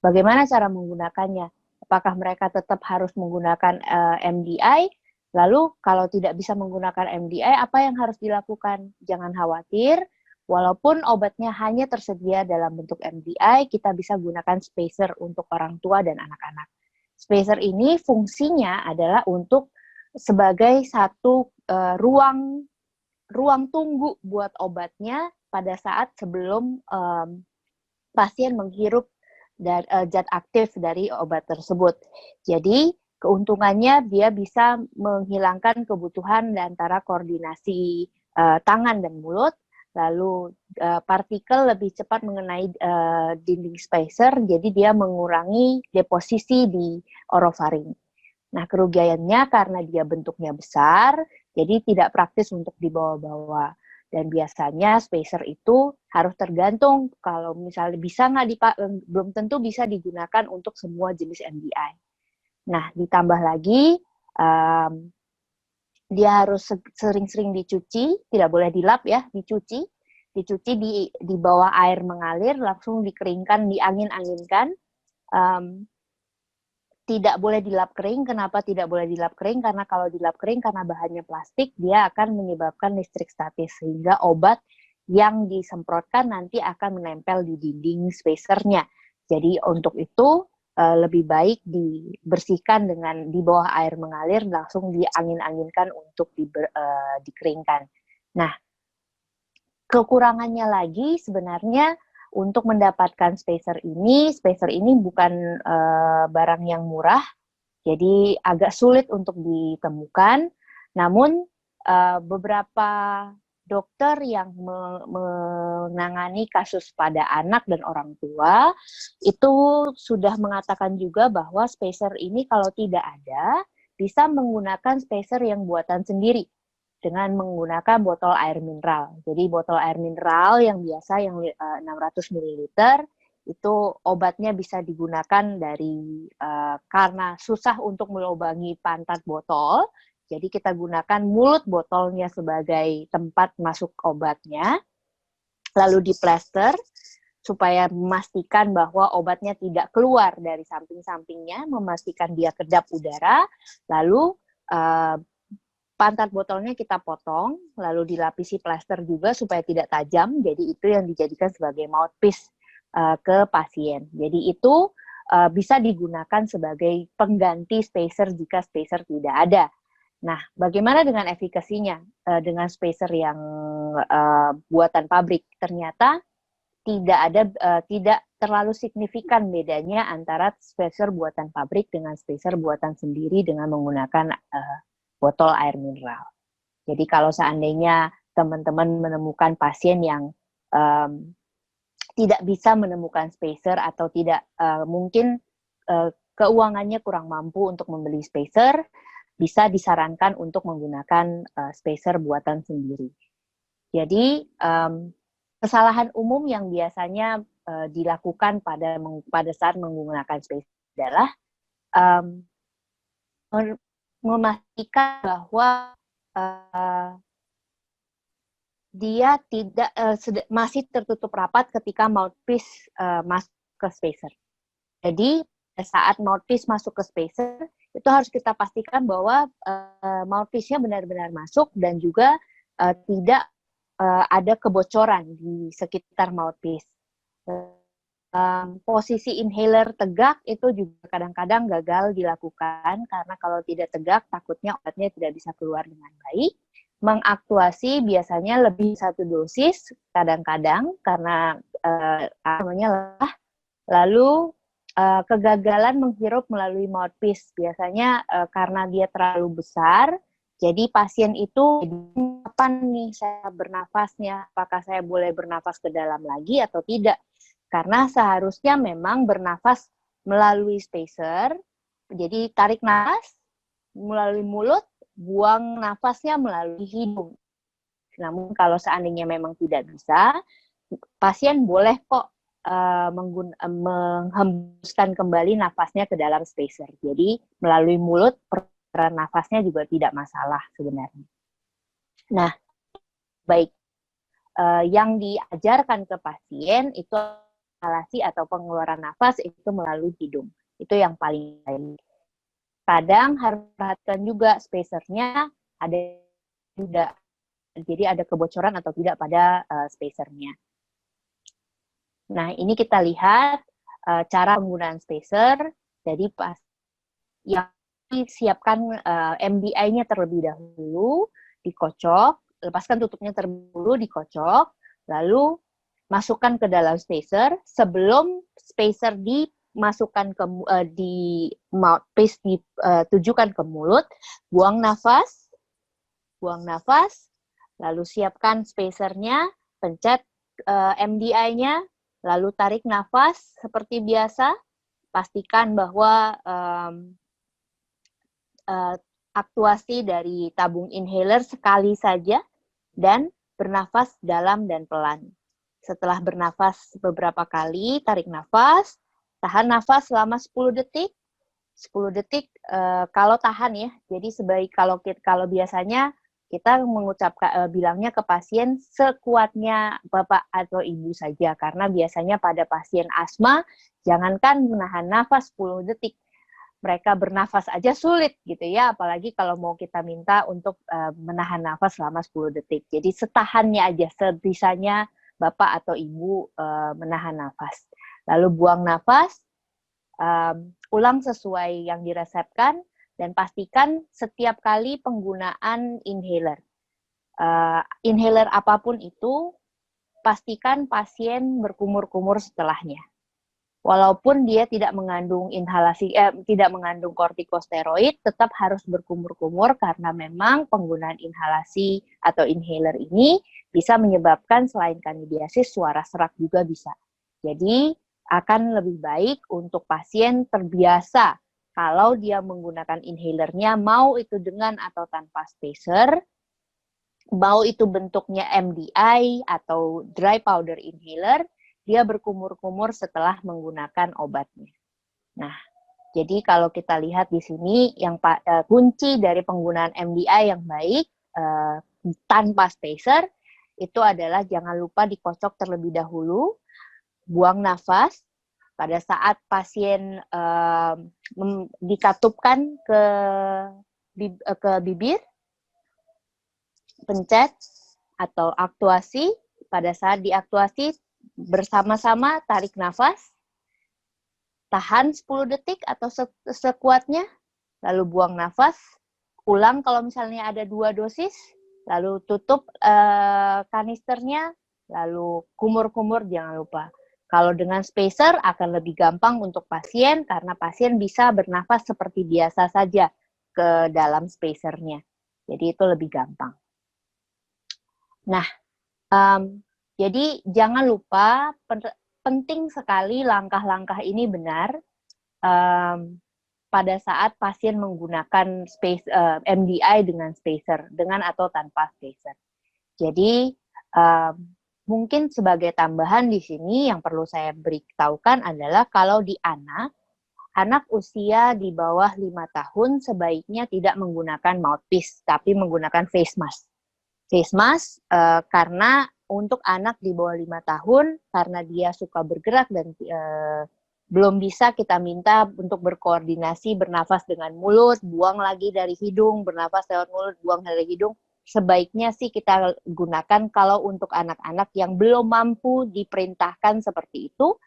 Bagaimana cara menggunakannya? Apakah mereka tetap harus menggunakan MDI? Lalu kalau tidak bisa menggunakan MDI, apa yang harus dilakukan? Jangan khawatir, walaupun obatnya hanya tersedia dalam bentuk MDI, kita bisa gunakan spacer untuk orang tua dan anak-anak. Spacer ini fungsinya adalah untuk sebagai satu ruang tunggu buat obatnya pada saat sebelum pasien menghirup zat aktif dari obat tersebut. Jadi keuntungannya dia bisa menghilangkan kebutuhan antara koordinasi tangan dan mulut, lalu partikel lebih cepat mengenai dinding spacer, jadi dia mengurangi deposisi di orofaring. Nah, kerugiannya karena dia bentuknya besar, jadi tidak praktis untuk dibawa-bawa. Dan biasanya spacer itu harus tergantung, kalau misalnya bisa belum tentu bisa digunakan untuk semua jenis MDI. Nah, ditambah lagi, dia harus sering-sering dicuci, tidak boleh dilap ya, dicuci di bawah air mengalir, langsung dikeringkan, diangin-anginkan. Tidak boleh dilap kering. Kenapa tidak boleh dilap kering? Karena kalau dilap kering, karena bahannya plastik, dia akan menyebabkan listrik statis, sehingga obat yang disemprotkan nanti akan menempel di dinding spacernya. Jadi untuk itu lebih baik dibersihkan dengan di bawah air mengalir, langsung diangin-anginkan untuk dikeringkan. Nah, kekurangannya lagi sebenarnya untuk mendapatkan spacer ini bukan barang yang murah, jadi agak sulit untuk ditemukan. Namun beberapa dokter yang menangani kasus pada anak dan orang tua itu sudah mengatakan juga bahwa spacer ini kalau tidak ada, bisa menggunakan spacer yang buatan sendiri dengan menggunakan botol air mineral. Jadi botol air mineral yang biasa yang 600 ml itu obatnya bisa digunakan dari karena susah untuk melubangi pantat botol. Jadi kita gunakan mulut botolnya sebagai tempat masuk obatnya. Lalu diplester supaya memastikan bahwa obatnya tidak keluar dari samping-sampingnya, memastikan dia kedap udara. Lalu pantat botolnya kita potong, lalu dilapisi plester juga supaya tidak tajam. Jadi itu yang dijadikan sebagai mouthpiece ke pasien. Jadi itu bisa digunakan sebagai pengganti spacer jika spacer tidak ada. Nah, bagaimana dengan efikasinya dengan spacer yang buatan pabrik? Ternyata tidak terlalu signifikan bedanya antara spacer buatan pabrik dengan spacer buatan sendiri dengan menggunakan botol air mineral. Jadi kalau seandainya teman-teman menemukan pasien yang tidak bisa menemukan spacer atau tidak mungkin keuangannya kurang mampu untuk membeli spacer, bisa disarankan untuk menggunakan spacer buatan sendiri. Jadi kesalahan umum yang biasanya dilakukan pada saat menggunakan spacer adalah memastikan bahwa dia tidak masih tertutup rapat ketika mouthpiece masuk ke spacer. Jadi saat mouthpiece masuk ke spacer, itu harus kita pastikan bahwa mouthpiece-nya benar-benar masuk dan juga tidak ada kebocoran di sekitar mouthpiece. Posisi inhaler tegak itu juga kadang-kadang gagal dilakukan karena kalau tidak tegak takutnya obatnya tidak bisa keluar dengan baik. Mengaktuasi biasanya lebih satu dosis kadang-kadang karena namanya lelah. Lalu kegagalan menghirup melalui mouthpiece biasanya karena dia terlalu besar. Jadi pasien itu kapan nih saya bernafasnya? Apakah saya boleh bernafas ke dalam lagi atau tidak? Karena seharusnya memang bernafas melalui spacer, jadi tarik nafas melalui mulut, buang nafasnya melalui hidung. Namun kalau seandainya memang tidak bisa, pasien boleh kok menghembuskan kembali nafasnya ke dalam spacer. Jadi melalui mulut, peran nafasnya juga tidak masalah sebenarnya. Nah, baik yang diajarkan ke pasien itu inhalasi atau pengeluaran nafas itu melalui hidung. Itu yang paling baik. Kadang harus perhatikan juga spacernya ada tidak, jadi ada kebocoran atau tidak pada spacernya. Nah, ini kita lihat cara penggunaan spacer. Jadi pas yang siapkan MDI-nya terlebih dahulu, dikocok, lepaskan tutupnya terlebih dahulu, dikocok, lalu masukkan ke dalam spacer. Sebelum spacer dimasukkan ke di mouthpiece, ditujukan ke mulut, buang nafas, lalu siapkan spacernya, pencet MDI-nya, lalu tarik nafas seperti biasa. Pastikan bahwa aktuasi dari tabung inhaler sekali saja dan bernafas dalam dan pelan. Setelah bernafas beberapa kali, tarik nafas, tahan nafas selama 10 detik. 10 detik kalau tahan ya. Jadi kalau biasanya kita mengucapkan bilangnya ke pasien sekuatnya Bapak atau Ibu saja, karena biasanya pada pasien asma jangankan menahan nafas 10 detik, mereka bernafas aja sulit gitu ya, apalagi kalau mau kita minta untuk menahan nafas selama 10 detik. Jadi setahannya aja, sebisanya Bapak atau Ibu menahan nafas. Lalu buang nafas, ulang sesuai yang diresepkan, dan pastikan setiap kali penggunaan inhaler. Inhaler apapun itu, pastikan pasien berkumur-kumur setelahnya. Walaupun dia tidak mengandung tidak mengandung kortikosteroid, tetap harus berkumur-kumur karena memang penggunaan inhalasi atau inhaler ini bisa menyebabkan selain kandidiasis, suara serak juga bisa. Jadi akan lebih baik untuk pasien terbiasa kalau dia menggunakan inhalernya, mau itu dengan atau tanpa spacer, mau itu bentuknya MDI atau dry powder inhaler, dia berkumur-kumur setelah menggunakan obatnya. Nah, jadi kalau kita lihat di sini, yang kunci dari penggunaan MDI yang baik tanpa spacer, itu adalah jangan lupa dikocok terlebih dahulu, buang nafas, pada saat pasien dikatupkan ke bibir, pencet atau aktuasi, pada saat diaktuasi, bersama-sama tarik nafas, tahan 10 detik atau sekuatnya, lalu buang nafas, ulang kalau misalnya ada 2 dosis, lalu tutup kanisternya, lalu kumur-kumur jangan lupa. Kalau dengan spacer akan lebih gampang untuk pasien karena pasien bisa bernafas seperti biasa saja ke dalam spacernya. Jadi itu lebih gampang. Nah, jadi jangan lupa, penting sekali langkah-langkah ini benar pada saat pasien menggunakan MDI dengan spacer, dengan atau tanpa spacer. Jadi mungkin sebagai tambahan di sini yang perlu saya beritahukan adalah kalau di anak usia di bawah 5 tahun sebaiknya tidak menggunakan mouthpiece, tapi menggunakan face mask. Face mask karena untuk anak di bawah 5 tahun, karena dia suka bergerak dan belum bisa kita minta untuk berkoordinasi, bernafas dengan mulut, buang lagi dari hidung, bernafas lewat mulut, buang dari hidung, sebaiknya sih kita gunakan kalau untuk anak-anak yang belum mampu diperintahkan seperti itu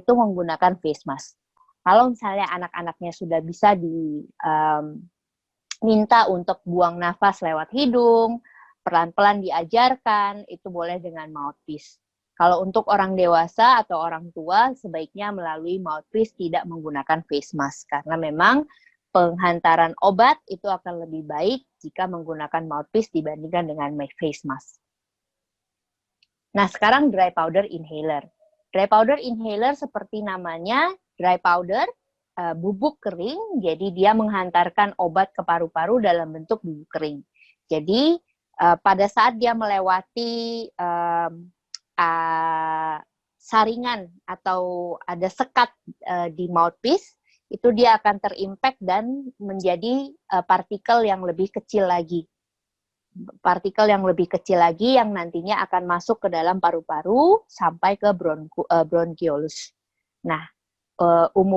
menggunakan face mask. Kalau misalnya anak-anaknya sudah bisa diminta untuk buang nafas lewat hidung, pelan-pelan diajarkan, itu boleh dengan mouthpiece. Kalau untuk orang dewasa atau orang tua, sebaiknya melalui mouthpiece, tidak menggunakan face mask. Karena memang penghantaran obat itu akan lebih baik jika menggunakan mouthpiece dibandingkan dengan face mask. Nah, sekarang dry powder inhaler. Dry powder inhaler seperti namanya, dry powder, bubuk kering, jadi dia menghantarkan obat ke paru-paru dalam bentuk bubuk kering. Jadi, pada saat dia melewati saringan atau ada sekat di mouthpiece, itu dia akan terimpact dan menjadi partikel yang lebih kecil lagi. partikel yang lebih kecil lagi yang nantinya akan masuk ke dalam paru-paru sampai ke bronchiolus. Nah, umum